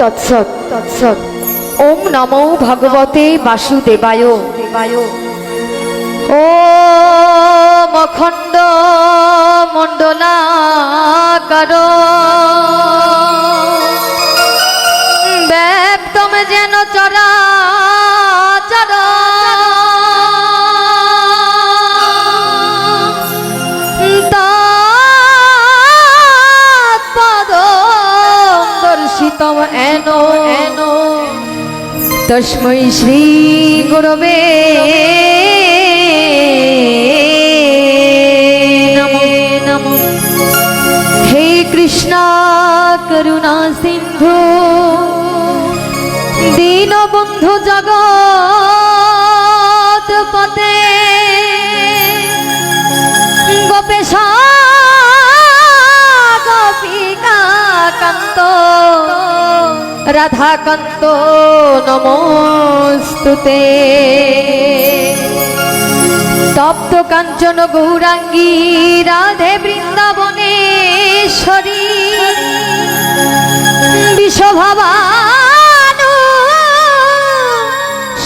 তৎসৎ তৎসৎ। ওম নমো ভগবতে বাসুদেবায়। ও মখণ্ড মণ্ডলাকার ব্যক্তম যেন চরাচর তৎপদম দর্শিতম এনো এনো তস্मै শ্রী গুরবে নমো নমো। হে কৃষ্ণ করুণা সিন্ধু দীনবন্ধু জগৎপতে গোপেশ গোপিকা কান্ত রাধাকান্ত নমস্তুতে। তপ্ত কাঞ্চন গৌরাঙ্গী রাধে বৃন্দাবনেশ্বরী বিশ্বভাবানু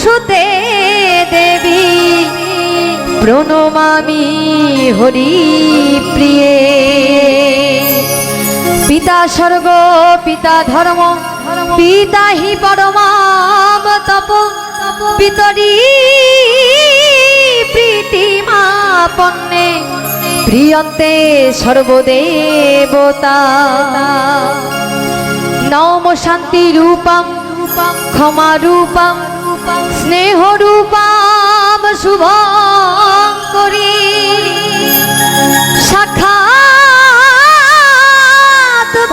সুতে দেবী প্রণমামি হরি প্রিয়ে। পিতা স্বর্গ পিতা ধর্ম পিতা হি পরমাম তপ পিতরি প্রীতিমাপন্নে প্রিয়ন্তে সর্বদেবতা। নম শান্তি রূপম ক্ষমা রূপম স্নেহ রূপম শুভঙ্করী সাক্ষাৎ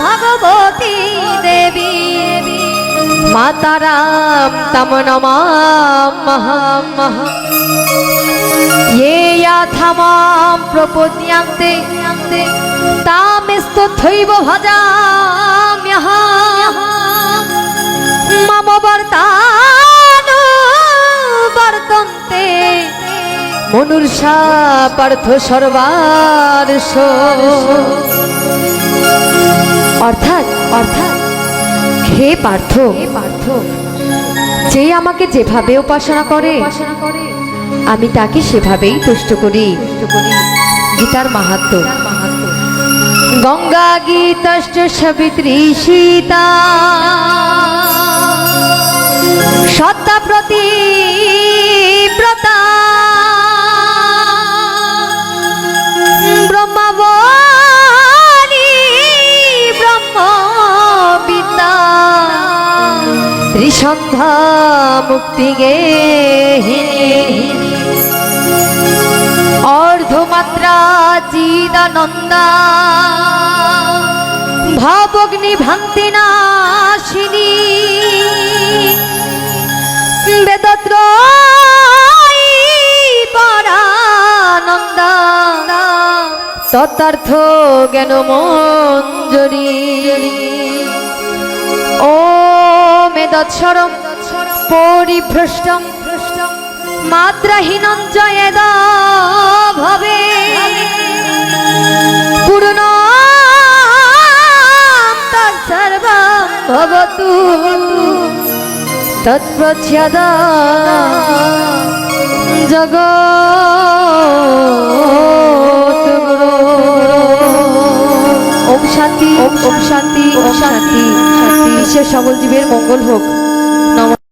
ভগবতী দেবী মাতারাম তম নমামঃ। ये याथामां प्रपद्यन्ते तामेस्तथैव भजाम्यहम्। मम वर्तानुवर्तन्ते मनुष्या पार्थ सर्वार्थ। অর্থাৎ হে পার্থ, যে আমাকে যেভাবে উপাসনা করে আমি তাকে সেভাবেই তুষ্ট করি। গীতার মাহাত্ম্য। গঙ্গা গীতশ্চ সাবিত্রী সীতা সত্তা প্রতিব্রতা ব্রহ্মাবলী ব্রহ্মবিদ্যা ত্রিসন্ধ্যা মুক্তি গেহিনী অর্ধমাত্রা চিদানন্দা ভাবগ্নি ভান্তি নাশিনী বেদত্রয়ী পরানন্দা তত্ত্বার্থ জ্ঞান মঞ্জরি। ও মেদৎসরম পরিভ্রষ্টম মাত্রাহীনং চ যদা ভবে পূর্ণং তৎসর্বং ভবতু তৎপ্রচ্ছদা জগৎগুরু। ওম শান্তি ওম শান্তি ওম শান্তি। বিশ্বের সকল জীবের মঙ্গল হোক।